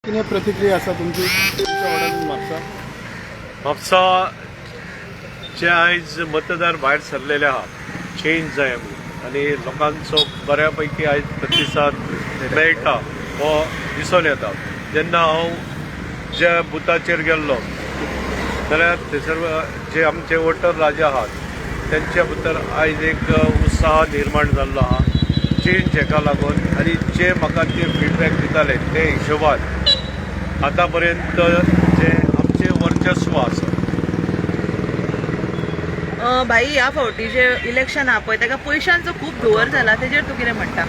कितें प्रतिक्रिया आसा तुमची तुमच्या वाड्यान म्हापसा जे आयज मतदार भायर सरलेले आहा चेंज जाय म्हणून आनी लोकांचो बऱ्यापैकी आयज प्रतिसाद मेळटा हो दिसून येता। जेन्ना हांव ज्या बुथाचेर गेल्लो जाल्यार थंयसर जे आमचे वोटर राजा आहात त्यांच्या भितर आयज एक उत्साह निर्माण जाल्लो आहा चेंज हेका लागून। आनी जे म्हाका ते फिडबॅक दिताले ते हिशोबान आता पर्यंत जे आमचे वर्चस्व आसा। भाई ह्या फावटी जे इलेक्शन हा पळय ताका पयशांचो खूप धुंवर जाला, तेजेर तूं कितें म्हणटा?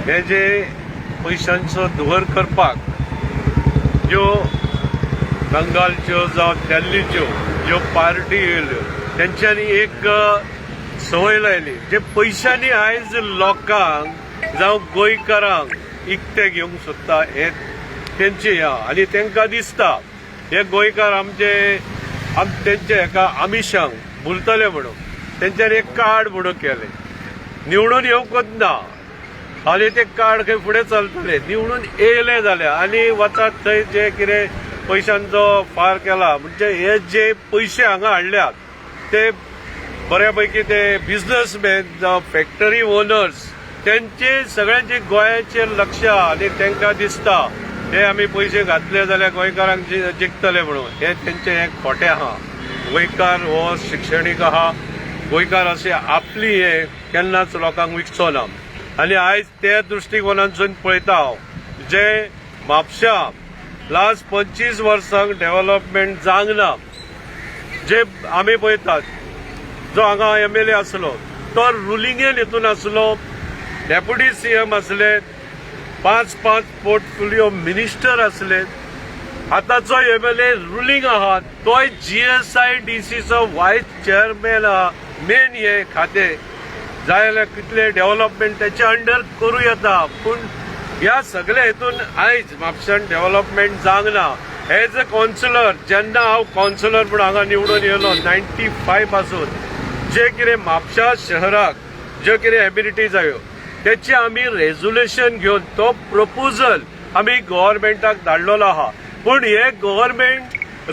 हे जे पयशांचो धुंवर करपाक ज्यो बंगालच्यो जावं दिल्लीच्यो ज्यो पार्टी येयल्यो तेंच्यांनी एक संवय लायली जे पयशांनी आयज लोकांक जावं गोंयकारांक इकते घेवंक सोदता हे तेंचे ह्या आनी तांकां दिसता हे गोंयकार तेंचे हेका आमिशांक भुलतले म्हणून तेंच्यांनी एक कार्ड म्हणून केले निवडून येवंकच ना आनी ते कार्ड खंय फुडें चलतले निवडून येयले जाल्यार आनी वतात थंय जे कितें पयशांचो फार केला म्हणजे हे जे पयशे हांगा हाडल्यात ते बऱ्यापैकी ते बिझनसमॅन जावं फॅक्टरी ओनर्स तेंचे सगळ्यांचे गोंयाचेर लक्ष आनी तांकां दिसता हे आमी पयशे घातले जाल्यार गोंयकारांक जिखतले म्हणून हे तेंचे हे खोटे आहा। गोंयकार हो शिक्षणीक आहा, गोंयकार अशे आपली हे केन्नाच लोकांक विकचो ना आनी आयज त्या दृश्टीकोनांतसून पळयता हांव जे म्हापशा लास्ट 25 वर्सांक डेव्हलपमेंट जावंक ना जे आमी पळयतात जो हांगा MLA आसलो तो रुलिंगेन हितून आसलो डेप्युटी CM आसले 5 पोर्टफोलिओ मिनिस्टर असले आताचो MLA रुलिंग आहात तोय GSIDCचो व्हायस चेअरमॅन आहा मेन हे खाते जाल्यार कितले डेव्हलपमेंट त्याच्या अंडर करूं येता पूण ह्या सगळ्या हेतून आयज म्हापशान डेव्हलपमेंट जावंक ना। एज अ कावन्सिलर जेन्ना हांव कावन्सिलर म्हणून हांगा निवडून येयलो 95 पासून जे कितें म्हापशा शहराक ज्यो कितें एबिलिटी जायो त्याची आम्ही रेझोल्युशन घेऊन तो प्रपोजल आम्ही गव्हर्नमेंटाक धाडलेलो आहा पूण हे गव्हर्नमेंट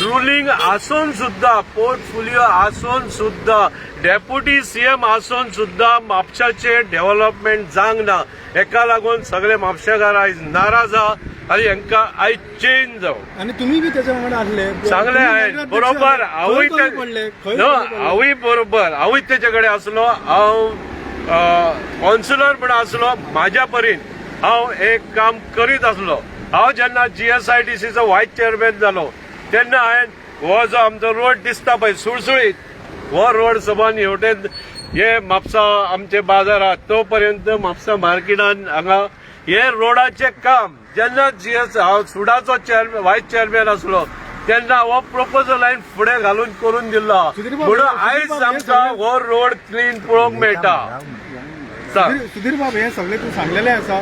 रुलिंग आसून सुद्धा पोर्टफोलिओ आसून सुद्धा डेप्युटी CM आसून सुद्धा म्हापशाचे डेव्हलपमेंट जावंक ना हेका लागून सगळे म्हापशेकार आयज नाराज आहा आनी हांकां आयज चेंज जावं। आणि तुम्ही बी त्याच्या वांगडा आसले चांगले आहे बरोबर हांवूय बरोबर हांवूय तेचे कडेन आसलो हांव कावन्सिलर म्हणून आसलो म्हाज्या परीन हांव एक काम करीत आसलो। हांव जेन्ना GSIDCचो व्हायस चेअरमॅन जालो तेन्ना हांवें हो जो आमचो रोड दिसता पळय सुळसुळीत हो रोड सबन हेवटेन हे म्हापसा आमचे बाजार आहा तो पर्यंत म्हापसा मार्केटान हांगा हे रोडाचे काम जेन्ना हांव सुडाचो व्हायस चेअरमॅन आसलो तेन्ना हो प्रपोजल हांवें फुडें घालून करून दिल्लो म्हणून आयज आमकां हो रोड क्लीन पळोवंक मेळटा। सुधीर बाब हे सगळे तू सांगलेले आसा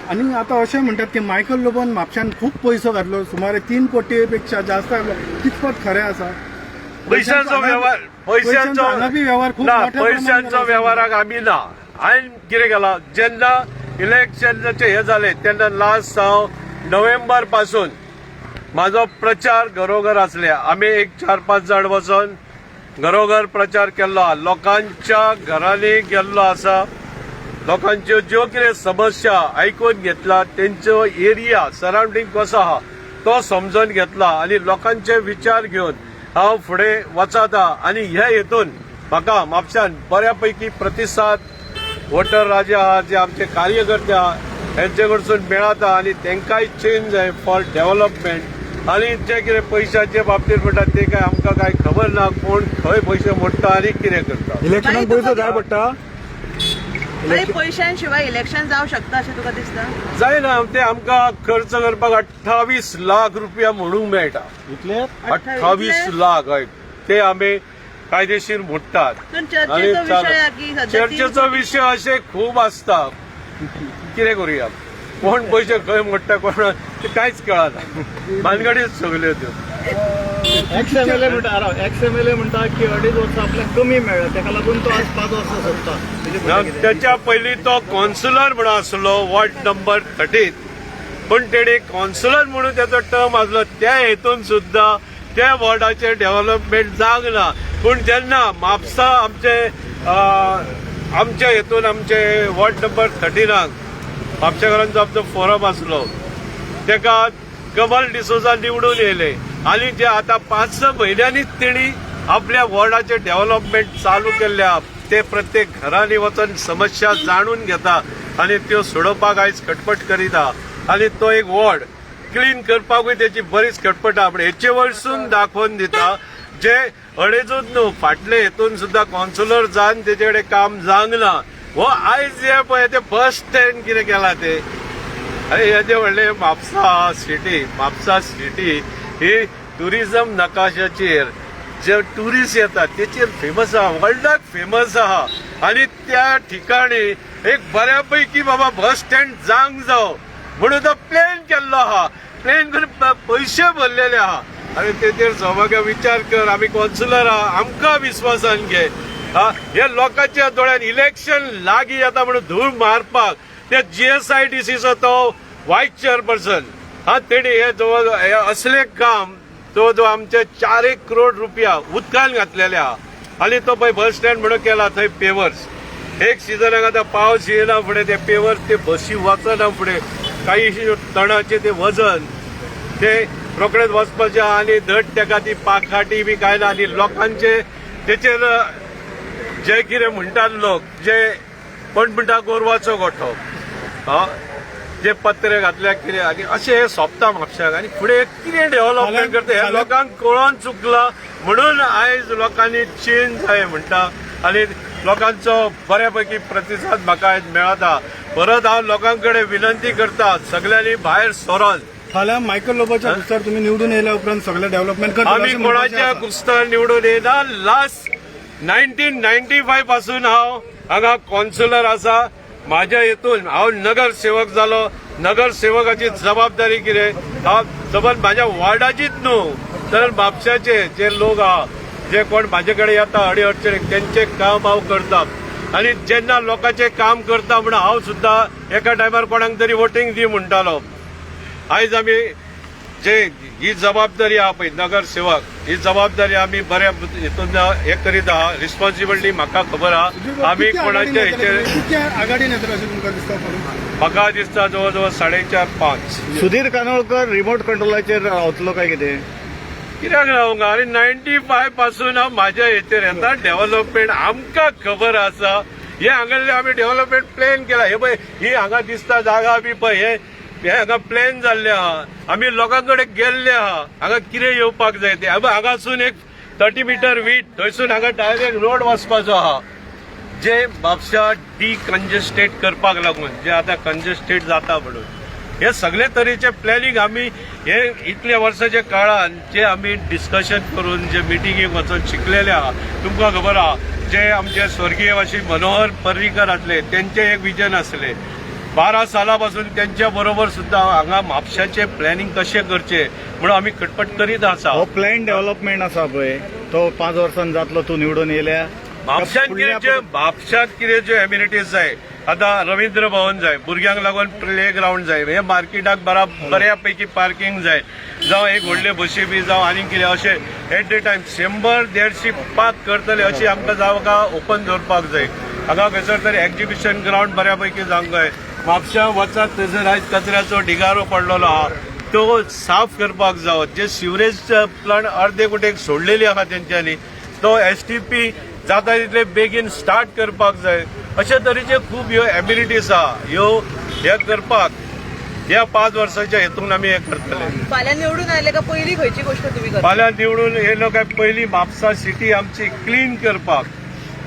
आणि आता असे म्हणतात की मायकल लोबोन म्हापशान खूप पयसो घातलो सुमारे 3 कोटीपेक्षा जास्त घातलो कितपत खरें आसा? पैशांचो व्यवहार पैशांचो व्यवहाराक आमी ना। हांवें कितें केला जेन्ना इलेक्शनाचे हे जाले तेन्ना लास्ट हांव नोव्हेंबर पासून म्हाजो प्रचार घरोघर आसले आमी एक 4-5 जाण वचून घरोघर प्रचार केल्लो लोकांच्या घरांनी गेल्लो आसा लोकांच्यो ज्यो कितें समस्या आयकून घेतला तेंचो एरिया सराउंडिंग कसो आहा तो समजून घेतला आनी लोकांचे विचार घेवन हांव फुडें वचता आनी ह्या हेतून म्हाका म्हापशान बऱ्यापैकी प्रतिसाद वोटर राजा आहा जे आमचे कार्यकर्ते आहा हेंचे कडसून मेळता आनी तेंकाय चेंज जाय फॉर डेव्हलपमेंट आनी जे कितें पयशांचे बाबतींत म्हणटात ते काय आमकां काय खबर ना कोण खंय पयशे मोडटा आनी कितें करता। इलेक्शनाक पयसो जाय पडटा पैशांशिवाय इलेक्शन जावं शकता अशें तुका दिसता? जायना ते आमकां खर्च करपाक 28 लाख रुपया म्हणूंक मेळटा इतले 28 लाख हय ते आमी कायदेशीर मोडटात आनी चर्चेचो विशय अशे खूब आसता कितें करुया कोण पयशे खंय मोडटा कोण ते कांयच कळना भानगडीच सगल्यो त्यो। XMLA म्हणटा की 2.5 वर्सां आपल्याक कमी मेळ्ळा तेका लागून तो आज 5 वर्सां सोदता। त्याच्या पयलीं तो कावन्सिलर म्हणून आसलो वॉर्ड नंबर 30 पण तेणे कॉन्सलर म्हणून त्याचो टर्म आसलो त्या हेतून सुद्धा त्या वॉर्डाचे डेव्हलपमेंट जावंक ना. पूण जेन्ना म्हापसा आमच्या हेतून आमचे वॉर्ड नंबर 13 म्हापशेकारांचो आमचो फोरम आसलो तेका कमल डिसोजा निवडून येयले आनी जे आता 5-6 म्हयन्यांनीच तेणी आपल्या वॉर्डाचे डेव्हलपमेंट चालू केल्ल्या ते प्रत्येक घरांनी वचून समस्या जाणून घेता आनी त्यो सोडोवपाक आयज खटपट करीता आनी तो एक वॉर्ड क्लीन करपाकूय त्याची बरीच खटपट आपण हेचे वरसून दाखोवन दिता जे अडेजूच न्हू फाटले हेतून सुद्धा कॉन्सुलर जावन तेचे कडेन काम जावंक ना. हो आयज जे पळय ते बस स्टँड कितें केला ते अरे हेजे व्हडले म्हापसा सिटी ही टुरिझम नकाशाचेर जे ट्युरिस्ट येतात तेचेर फेमस आहा, वर्ल्डाक फेमस आहा आणि त्या ठिकाणी एक बऱ्यापैकी बाबा बस स्टँड जावंक जावो म्हणून तो प्लॅन केल्लो आहा. प्लॅन करून पैसे भरलेले आहा आणि तेचेर सौभाग्य विचार कर. आम्ही कॉन्सुलर आहा, आमकां विश्वासान घे. हे लोकांच्या दोळ्यान इलेक्शन लागीं येता म्हणून धूळ मारपाक ते GSIDCचो तो व्हायस चेअरपर्सन तेणी हे जवळ असले काम जवळ आमचे 4 करोड रुपया उदकान घातलेले आहा आणि तो पळय बस स्टँड म्हणून केला थंय पेवर्स. एक सिजनाक आतां पावस येयना फुडें ते पेवर्स ते बसी वचना फुडें काही तणाचे ते वजन ते रोखडेच वचपाचे आनी धड तेका ती पाखाटी बी काय ना आनी लोकांचे तेचेर जे कितें म्हणटात लोक जे कोण म्हणटा गोरवाचो गोठो जे पत्रे घातल्याक कितें आनी अशें हे सोंपता म्हापशाक आनी फुडें कितें डेव्हलपमेंट करता हे लोकांक कळोन चुकला म्हणून आयज लोकांनी चेंज जाय म्हणटा आनी लोकांचो बऱ्यापैकी प्रतिसाद म्हाका आयज मेळटा. परत हांव लोकांकडे विनंती करता सगळ्यांनी भायर सरोन फाल्यां मायकल लोबोच्या कुस्तार तुम्ही निवडून येयल्या उपरांत सगळे डेव्हलपमेंट करता आम्ही कोणाच्या कुस्तार निवडून येना. लास्ट 1995 पासून हांव हांगा कॉन्सुलर आसा. माझ्या हेतून हांव नगरसेवक जालो. नगरसेवकाची जबाबदारी कितें हांव माझ्या वॉर्डाचीच न्हू तर म्हापशाचे जे लोक आहा जे कोण माझे कडेन येता अडचणीक त्यांचे काम हांव करता आणि जेन्ना लोकांचे काम करता म्हणून हांव सुद्धा एका टायमार कोणाक तरी वोटींग दी म्हणटालो. आयज आमी जे ही जबाबदारी आहा पळय नगरसेवक ही जबाबदारी आमी बऱ्या हितून हे करीत आहा. रिस्पॉन्सिबिलिटी म्हाका खबर आहा. आमी कोणाच्या हेचेर आघाडीन येतले अशें तुमकां दिसता? म्हाका दिसता जवळ 4.5 सुधीर कानोळकर रिमोट कंट्रोलाचेर रावतलो काय कितें? कित्याक रावंगा अरे 95 पासून हांव म्हाज्या हेचेर येता. डेव्हलपमेंट आमकां खबर आसा. हे हांगासले आमी डेव्हलपमेंट प्लॅन केला. हे पळय ही हांगा दिसता जागा बी पळय हे हांगा प्लॅन जाल्ले आहा. आमी लोकांकडे गेल्ले आहा हांगा कितें येवपाक जाय ते हांगासून एक 30 मीटर वीट थंयसून हांगा डायरेक्ट रोड वचपाचो आहा जे म्हापशा डिकंजेस्टेड करपाक लागून जे आता कंजेस्टेड जाता म्हणून हे सगळे तरेचे प्लॅनिंग आमी हे इतल्या वर्साच्या काळान जे आमी डिस्कशन करून जे मिटिंगेक वचून शिकलेले आहा. तुमकां खबर आहा जे आमचे स्वर्गीय अशी मनोहर पर्रीकर आसले त्यांचे एक विजन आसले 12 सालापासून त्यांच्या बरोबर सुद्धा हांगा म्हापशाचे प्लॅनिंग कशें करचे म्हणून आमी खटपट करीत आसा. हो प्लॅन डेव्हलपमेंट आसा पळय तो 5 वर्सांनी जातलो तू निवडून येयल्या. म्हापशांत कितें ज्यो एम्युनिटीज जाय आता रवींद्र भवन जाय भुरग्यांक लागून प्ले ग्राउंड जाय हे मार्केटाक बऱ्यापैकी पार्किंग जाय जावं एक व्हडले बशी बी जावं आनी कितें अशें एट द टायम 100-150 पार्क करतले अशी आमकां जागा ओपन दवरपाक जाय. हांगा खंयसर तरी एक्झिबिशन ग्राउंड बऱ्यापैकी जावंक जाय. म्हापशा वचात थंयसर आयज कचऱ्याचो ढिगारो पडलेलो आहा तो साफ करपाक जावो. जे सिवरेज प्लांट अर्दे कुटेक सोडलेली आहा तेंच्यांनी तो STP जाता तितले बेगीन स्टार्ट करपाक जाय. अशा तरेचे खूब ह्यो एबिलिटीज आहा ह्यो हे करपाक ह्या 5 वर्साच्या हेतून आमी हे करतले. फाल्यां निवडून आयले का पहिली खंयची गोष्ट तुम्ही करता? फाल्यां निवडून येयलो काय पयली म्हापसा सिटी आमची क्लीन करपाक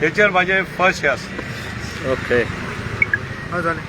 हेचेर म्हाजें फर्स्ट हे आसा. ओके जालें.